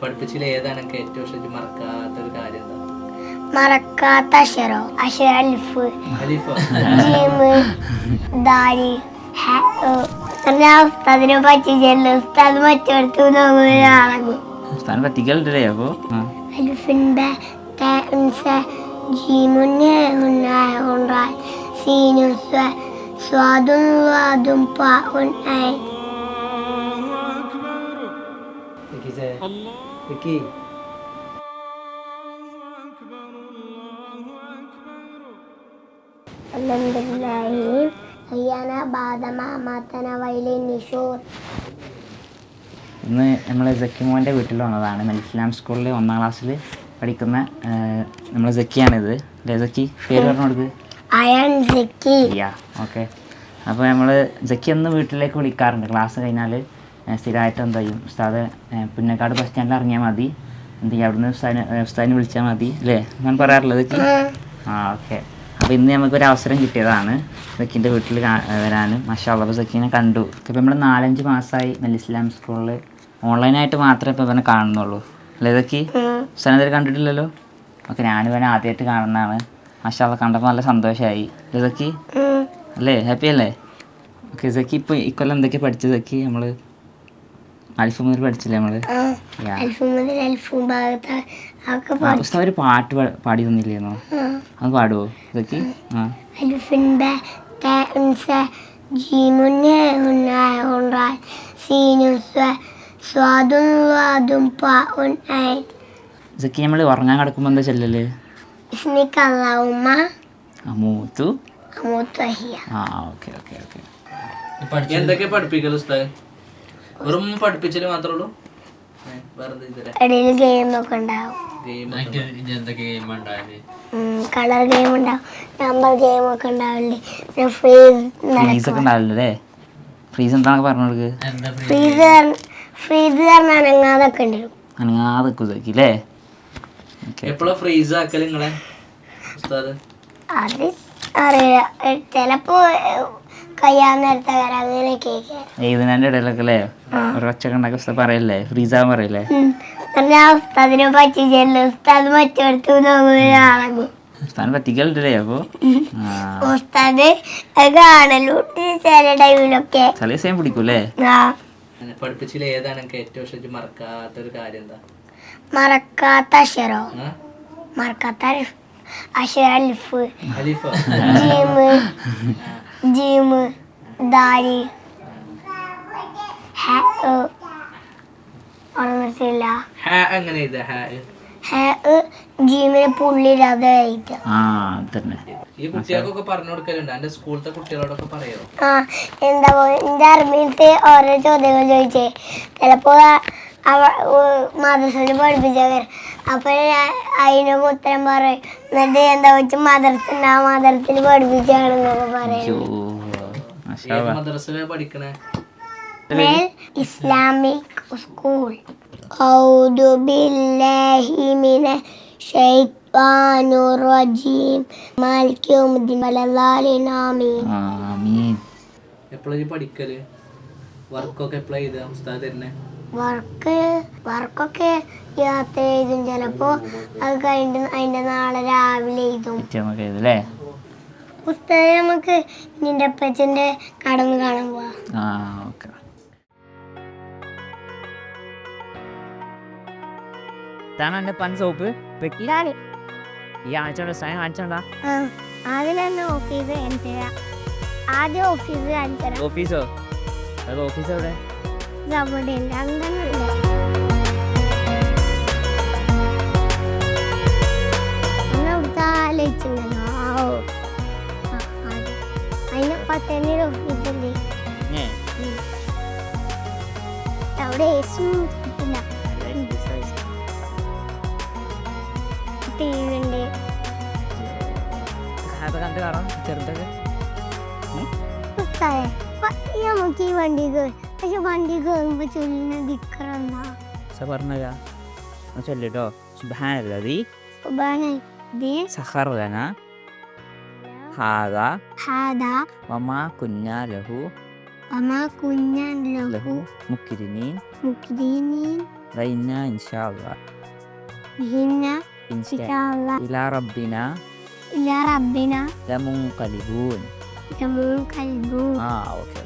പഠിപ്പിച്ചില്ല ഏതാണ് എനിക്ക് ഏറ്റവും ഇഷ്ടം മറക്കാത്തൊരു കാര്യം എന്താ? മറക്കാത്ത അക്ഷരോ അക്ഷര അലിഫ് അലിഫോ ജീമ് ദാരി ഉസ്താദിനെ പറ്റിച്ചല്ലോ. ഉസ്താദ് മറ്റെടുത്ത് നോക്കുമ്പോഴാണോ സ്ഥാനം പറ്റിക്കലുണ്ടല്ലേ അപ്പോ? അലിഫിൻ ബ ത ഉൻസ ജീമുൻ ഹുൻ റാ സീനുൻ സ്വാദുൻ വാദുൻ പാഉൻ ഐൻ. അൽഹംദുലില്ലാഹി ഹയ്യാന ബാദമാ മാതന വൈലൈൻ നിഷൂർ. ഇന്ന് നമ്മൾ സക്കിമോൻ്റെ വീട്ടിൽ വന്നതാണ്. ഇസ്ലാം സ്കൂളിൽ 1ാം ക്ലാസ്സിൽ പഠിക്കുന്ന നമ്മൾ സക്കിയാണിത്. അല്ലേ സക്കി? പേര് പറഞ്ഞു കൊടുക്ക്. അയൺ സക്കി. Yeah okay. അപ്പോൾ നമ്മൾ സക്കി എന്ന് വീട്ടിലേക്ക് വിളിക്കാറുണ്ട്. ക്ലാസ് കഴിഞ്ഞാൽ സ്ഥിരമായിട്ട് എന്ത് ചെയ്യും, ഉസ്താദ് പുന്നക്കാട് ബസ് സ്റ്റാൻഡിൽ ഇറങ്ങിയാൽ മതി, എന്ത് ചെയ്യും, അവിടുന്ന് ഉസ്താദിനെ വിളിച്ചാൽ മതി അല്ലേ? ഞാൻ പറയാറുള്ളത് സക്കി. ഓക്കെ. അപ്പോൾ ഇന്ന് നമുക്കൊരു അവസരം കിട്ടിയതാണ് സക്കീൻ്റെ വീട്ടിൽ വരാനും. മാഷാ അല്ലാഹ് സക്കീനെ കണ്ടു. ഇപ്പോൾ നമ്മൾ 4-5 മാസമായി ഇസ്ലാം സ്കൂളിൽ ഓൺലൈനായിട്ട് മാത്രമേ ഇപ്പോൾ ഇവനെ കാണുന്നുള്ളൂ അല്ലേ സക്കി? ഉസ്താദിനെ കണ്ടിട്ടില്ലല്ലോ. ഓക്കെ, ഞാനിവനെ ആദ്യമായിട്ട് കാണുന്നതാണ്. മാഷാ അല്ലാഹ് കണ്ടപ്പോൾ നല്ല സന്തോഷമായി അല്ലേ സക്കി? അല്ലേ, ഹാപ്പി അല്ലേ? ഓക്കെ സക്കി, ഇപ്പോൾ ഇക്കൊല്ലം എന്തൊക്കെയാണ് പഠിച്ചത് സക്കി? നമ്മൾ അൽഫ് മുതൽ പഠിച്ചില്ലേ നമ്മൾ? ഉസ്താദ് ഒരു പാട്ട് പാടി തന്നില്ലേന്നോ? അത് പാടുവോ സക്കി? അലിഫിൻ ബ ത ഉൻസ ജീമുൻ ഹുൻ റാ സീനുൻ സ്വാദുൻ വാദുൻ പാഉൻ ഐൻ. സക്കി, നമ്മൾ ഉറങ്ങാൻ കിടക്കുമ്പോൾ എന്താ ചെല്ലല്? ഇസ്മിക അല്ലാഹുമ്മ അമൂതു അമൂത്തു. Okay okay okay. എന്തൊക്കെ പഠിപ്പിക്കല് ഉസ്താദ്? വെറും പഠിപ്പിച്ചല് മാത്രമേ ഉള്ളൂ? ഇടയിൽ ഗെയിം ഒക്കെ ഉണ്ടാവും. കളർ ഗെയിം ഉണ്ടാവും, നമ്പർ ഗെയിം ഒക്കെ ഉണ്ടാവില്ലേ, ഫ്രീസ് ഒക്കെ ഉണ്ടാവില്ലേ? ഫ്രീസ് എന്താണെന്ന് പറഞ്ഞു കൊടുക്ക്. ഫ്രീസ് പറഞ്ഞാൽ അനങ്ങാതൊക്കെ ഉണ്ടാവും. അനങ്ങാതെ സക്കി അല്ലേ? എപ്പോഴാ ഫ്രീസ് ആക്കല് നിങ്ങളെ ഉസ്താദ്? അത് അറിയില്ല, ചിലപ്പോ കഴിയാൻ നേരത്തെ വരാം, അങ്ങനെ കേൾക്കാം. ഇതിൻ്റെ ഇടയിലൊക്കെ അല്ലേ ഒരു ഒച്ചയൊക്കെ ഉണ്ടാക്കി ഉസ്താദ് പറയല്ലേ, ഫ്രീസാൻ പറയല്ലേ? ഉസ്താദിനെ പറ്റിച്ചല്ലോ. ഉസ്താദ് മറ്റെടുത്ത് നോക്കുമ്പോഴാണോ സ്ഥാനം പറ്റിക്കലുണ്ടല്ലേ അപ്പോ? ഉസ്താദ് കാണലൂട്ട് ചില ടൈമിലൊക്കെ ചില ദിവസം പിടിക്കൂല്ലേ? പഠിപ്പിച്ചില്ല ഏതാണ് എനിക്ക് ഏറ്റവും ഇഷ്ടം മറക്കാത്തൊരു കാര്യം എന്താ? മറക്കാത്ത അക്ഷരോ മറക്കാത്ത അക്ഷര അലിഫ് അലിഫോ ജീമ് ദാരി ഓർമ്മയില്ല. എങ്ങനെ ഇത് ജീമിനെ പുള്ളില്ലാതെ ഈ കുട്ടികൾക്കൊക്കെ പറഞ്ഞു കൊടുക്കലുണ്ട്? എന്റെ സ്കൂളത്തെ കുട്ടികളോടൊക്കെ പറയോ? എന്താ എന്റെ അർമ്മീലത്തെ ഓരോ ചോദ്യങ്ങൾ ചോദിച്ചേ. ചിലപ്പോ മദ്രസയിൽ പഠിപ്പിച്ചവർ അപ്പൊ അതിനൊക്കെ ഉത്തരം പറയും. എന്നിട്ട് എന്താ വെച്ച് മദ്രസത്തിൽ പഠിപ്പിച്ചാണെന്നൊക്കെ പറയും. മദ്രസയിലാ പഠിക്കണേ? Islamic school. أعوذ بالله من الشيطان الرجيم مالك يوم الدين ولا ضالين آمين. എപ്പോഴാ പഠിക്കല്? വർക്കൊക്കെ എപ്പോഴാ ചെയ്താ ഉസ്താദ് തരുന്നേ? വർക്കൊക്കെ യാത്ര എഴുതും. ചിലപ്പോ അത് കഴിഞ്ഞിട്ട് അതിന്റെ നാളെ രാവിലെ എഴുതും. ഉസ്താദ് നമുക്ക് നിന്റെ അപ്പച്ചന്റെ കടന്ന് കാണാൻ പോവാ. സോപ്പ് ആദ്യം ഓഫീസ് കാണിച്ചു. ഓഫീസോ? അത് ഓഫീസ് എവിടെ? അതിന് 10 ഓഫീസല്ലേ അവിടെ നമുക്ക് ഈ വണ്ടി കയറി. പക്ഷെ വണ്ടി കയറുമ്പോ ചൊല്ലുന്ന ദിക്റെന്താ പറഞ്ഞാ ചൊല്ലിട്ടോ? സുബ്ഹാനല്ലദീ സഖറ ലനാ ഹാദാ വമാ കുന്നാ ലഹു മുഖ്രിനീൻ വൈന ഇൻഷാല്ലാ ഹിന്ന ഇൻഷാ ഇലാ റബ്ബിന ഇലാ റബ്ബിന ലമുൻഖലിബൂൻ ലമുൻഖലിബൂൻ. ഓക്കെ